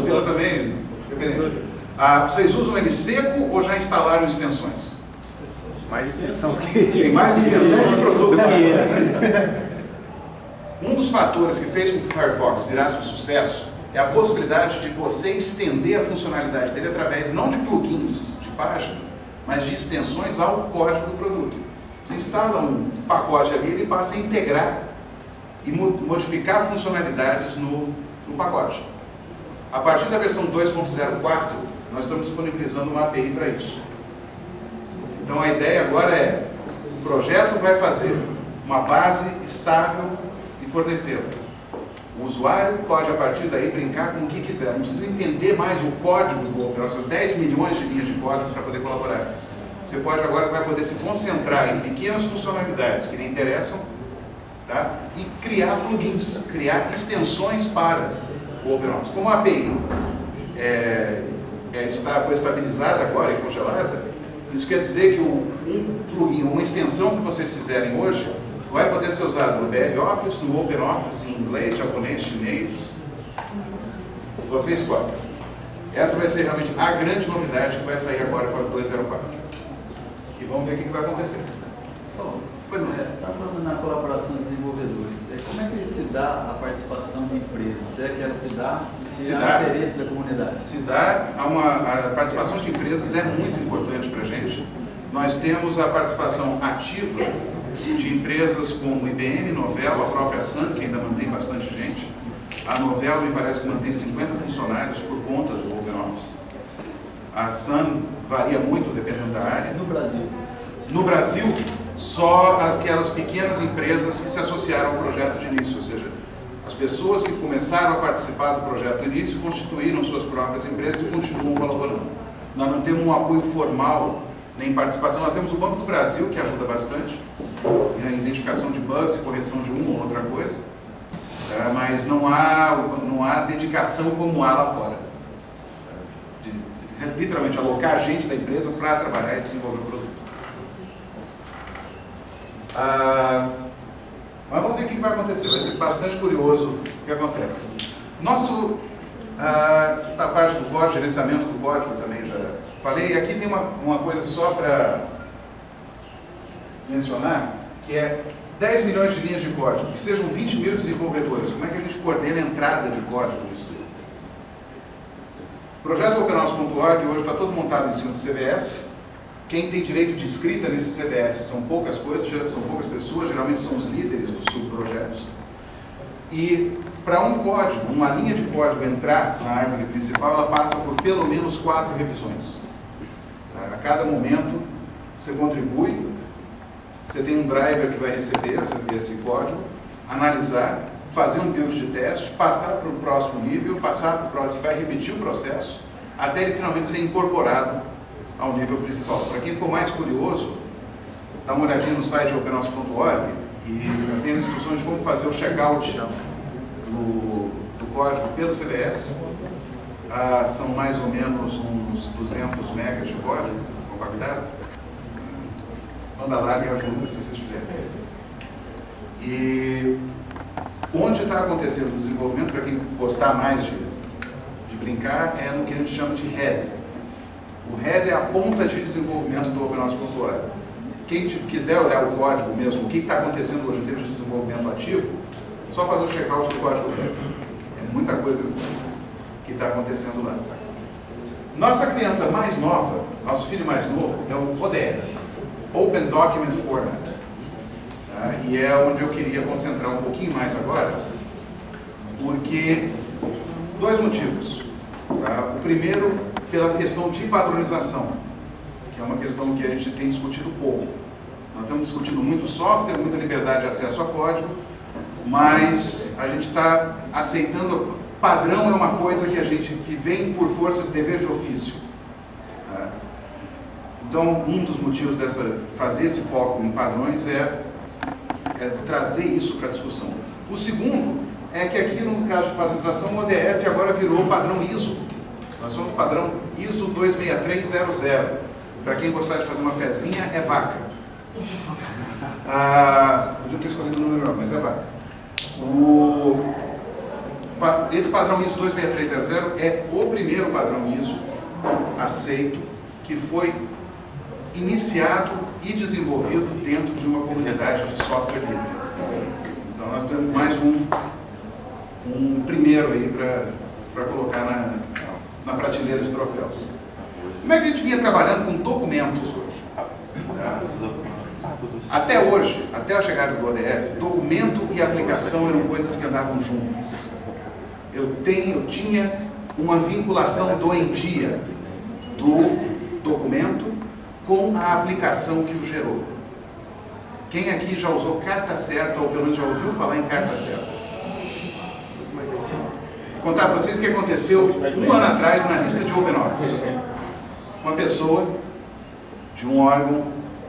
Mozilla também, dependendo. Vocês usam ele seco ou já instalaram extensões? Mais extensão que ele. Tem mais extensão de produto que ele. Um dos fatores que fez com que o Firefox virasse um sucesso é a possibilidade de você estender a funcionalidade dele através não de plugins de página, mas de extensões ao código do produto. Você instala um pacote ali e ele passa a integrar e modificar funcionalidades no pacote. A partir da versão 2.04, nós estamos disponibilizando uma API para isso. Então a ideia agora é, o projeto vai fazer uma base estável e fornecê-la. O usuário pode, a partir daí, brincar com o que quiser. Não precisa entender mais o código do Opera, essas 10 milhões de linhas de código para poder colaborar. Você pode agora vai poder se concentrar em pequenas funcionalidades que lhe interessam, tá? E criar plugins, criar extensões para o OpenOffice. Como a API foi estabilizada agora e congelada, isso quer dizer que um plugin, uma extensão que vocês fizerem hoje, vai poder ser usado no BROffice, no OpenOffice, em inglês, japonês, chinês. Você escolhe. Essa vai ser realmente a grande novidade que vai sair agora com a 204. E vamos ver o que vai acontecer. Bom, você está falando na colaboração dos desenvolvedores. Como é que se dá a participação de empresas? Se é que ela se dá e se há interesse da comunidade? Se dá, a participação de empresas é muito importante para a gente. Nós temos a participação ativa de empresas como IBM, Novell, a própria Sun, que ainda mantém bastante gente. A Novell me parece que mantém 50 funcionários por conta do OpenOffice. A Sun varia muito dependendo da área. No Brasil? No Brasil, só aquelas pequenas empresas que se associaram ao projeto de início, ou seja, as pessoas que começaram a participar do projeto de início constituíram suas próprias empresas e continuam colaborando. Nós não temos um apoio formal nem participação. Nós temos o Banco do Brasil, que ajuda bastante na identificação de bugs e correção de uma ou outra coisa, mas não há dedicação como há lá fora. De literalmente alocar gente da empresa para trabalhar e desenvolver o produto. Mas vamos ver o que vai acontecer. Vai ser bastante curioso o que acontece. A parte do código, gerenciamento do código também já falei. Aqui tem uma coisa só para mencionar, que é 10 milhões de linhas de código, que sejam 20 mil desenvolvedores. Como é que a gente coordena a entrada de código nisso? O projeto OpenOffice.org hoje está todo montado em cima do CVS. Quem tem direito de escrita nesse CVS são poucas coisas, são poucas pessoas, geralmente são os líderes dos subprojetos. E para um código, uma linha de código entrar na árvore principal, ela passa por pelo menos 4 revisões. A cada momento você contribui, você tem um driver que vai receber esse código, analisar, fazer um build de teste, passar para o próximo nível, passar para o próximo, que vai repetir o processo, até ele finalmente ser incorporado ao nível principal. Para quem for mais curioso, dá uma olhadinha no site openoffice.org e tem as instruções de como fazer o checkout do código pelo CVS. São mais ou menos uns 200 megas de código compactado. Banda larga ajuda se vocês tiverem. E onde está acontecendo o desenvolvimento, para quem gostar mais de brincar, é no que a gente chama de head. O head é a ponta de desenvolvimento do OpenOffice.org. Quem quiser olhar o código mesmo, o que está acontecendo hoje em termos de desenvolvimento ativo, só fazer o checkout do código head. É muita coisa que está acontecendo lá. Nossa criança mais nova, nosso filho mais novo, é o ODF, Open Document Format. E é onde eu queria concentrar um pouquinho mais agora, porque dois motivos. O primeiro, pela questão de padronização, que é uma questão que a gente tem discutido pouco. Nós estamos discutindo muito software, muita liberdade de acesso a código, mas a gente está aceitando. Padrão é uma coisa que vem por força do dever de ofício. Então, um dos motivos fazer esse foco em padrões é trazer isso para a discussão. O segundo é que aqui no caso de padronização, o ODF agora virou o padrão ISO. Nós somos o padrão ISO 26300. Para quem gostar de fazer uma fezinha, é vaca. Podia ter escolhido o número, mas é vaca. Esse padrão ISO 26300 é o primeiro padrão ISO aceito que foi iniciado e desenvolvido dentro de uma comunidade de software livre. Então nós temos mais um primeiro aí para colocar na prateleira de troféus. Como é que a gente vinha trabalhando com documentos hoje? Até hoje, até a chegada do ODF, documento e aplicação eram coisas que andavam juntas. Eu tinha uma vinculação doentia do documento com a aplicação que o gerou. Quem aqui já usou carta certa, ou pelo menos já ouviu falar em carta certa? Vou contar para vocês o que aconteceu um ano atrás na lista de OpenOffice. Uma pessoa de um órgão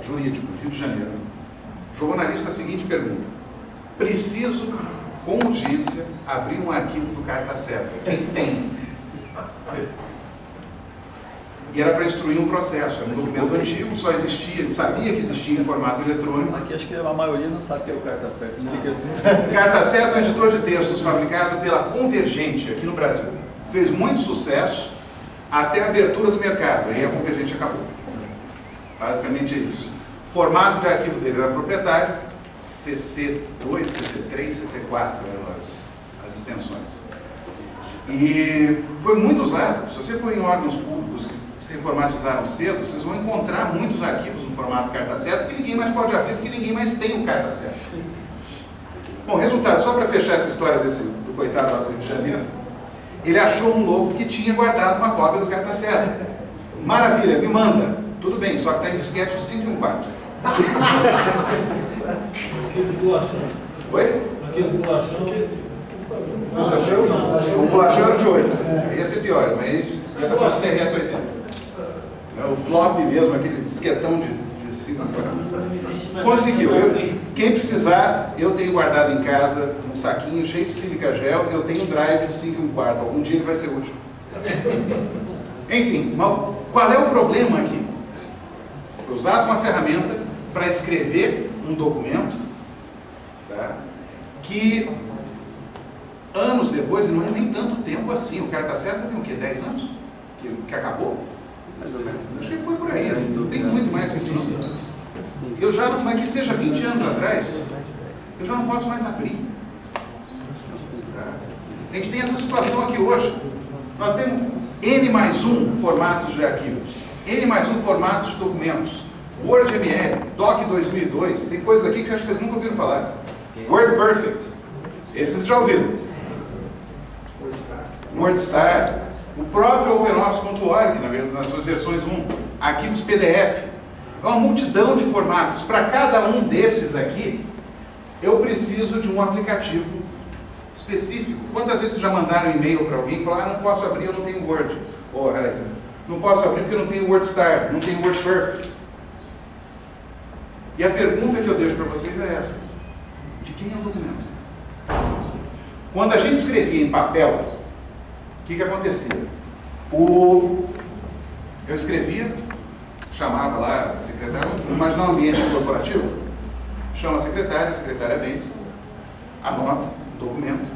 jurídico, Rio de Janeiro, jogou na lista a seguinte pergunta: preciso, com urgência, abrir um arquivo do carta certa. Quem tem? E era para instruir um processo, era um documento antigo, só existia, ele sabia que existia em formato eletrônico. Aqui acho que a maioria não sabe o que é o carta certa. Explica. O carta certa é um editor de textos fabricado pela Convergente, aqui no Brasil. Fez muito sucesso até a abertura do mercado, aí a Convergente acabou. Basicamente é isso. O formato de arquivo dele era proprietário, CC2, CC3, CC4 eram as extensões. E foi muito usado. Se você for em órgãos públicos que se informatizaram cedo, vocês vão encontrar muitos arquivos no formato carta certa que ninguém mais pode abrir, porque ninguém mais tem o carta certa. Bom, resultado, só para fechar essa história do coitado lá do Rio de Janeiro, ele achou um louco que tinha guardado uma cópia do carta certa. Maravilha, me manda. Tudo bem, só que está em disquete de 5 1/4. Aquele bolachão. Oi? Aquele bolachão. O bolachão era de 8. Ia ser pior, mas já está falando de TRS 80. É o flop mesmo, aquele disquetão de 5 1/4. Conseguiu. Quem precisar, eu tenho guardado em casa um saquinho cheio de sílica gel, eu tenho um drive de 5 1/4. Algum dia ele vai ser útil. Enfim, qual é o problema aqui? Foi usada uma ferramenta para escrever um documento, tá, que anos depois, e não é nem tanto tempo assim, o carta certa tem o quê? 10 anos? Que acabou? Mais ou menos. Acho que foi por aí, não tem muito mais que isso não. Eu já não, mas que seja 20 anos atrás, eu já não posso mais abrir. Tá? A gente tem essa situação aqui hoje. Nós temos N+1 formatos de arquivos, N+1 formatos de documentos, WordML, Doc 2002, tem coisas aqui que acho que vocês nunca ouviram falar. WordPerfect, esses já ouviram. WordStar, o próprio OpenOffice.org, nas suas versões 1, arquivos PDF, é uma multidão de formatos. Para cada um desses aqui, eu preciso de um aplicativo específico. Quantas vezes vocês já mandaram um e-mail para alguém e falaram: não posso abrir, eu não tenho Word. Ou, não posso abrir porque eu não tenho WordStar, não tenho WordPerfect. E a pergunta que eu deixo para vocês é essa: de quem é o documento? Quando a gente escrevia em papel, o que acontecia? Eu escrevia, chamava lá a secretária, imaginar um ambiente corporativo, chama a secretária vem, anota o documento,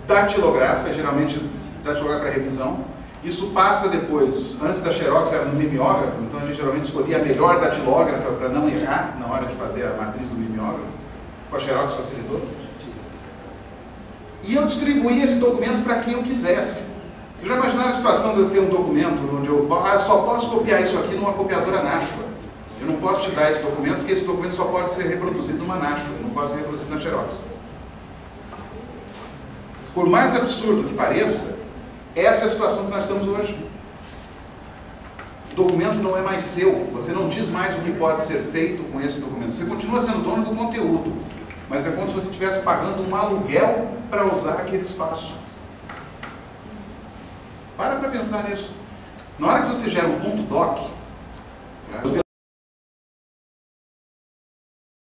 datilografa, geralmente datilografa para revisão, isso passa depois, antes da Xerox era no mimeógrafo, então a gente geralmente escolhia a melhor datilógrafa para não errar na hora de fazer a matriz do mimeógrafo, com a Xerox facilitou. E eu distribuía esse documento para quem eu quisesse. Vocês já imaginaram a situação de eu ter um documento onde eu só posso copiar isso aqui numa copiadora Nashua? Eu não posso te dar esse documento, porque esse documento só pode ser reproduzido numa Nashua, não pode ser reproduzido na Xerox. Por mais absurdo que pareça, essa é a situação que nós estamos hoje. O documento não é mais seu, você não diz mais o que pode ser feito com esse documento. Você continua sendo dono do conteúdo, mas é como se você estivesse pagando um aluguel para usar aquele espaço. Para pensar nisso. Na hora que você gera um .doc, você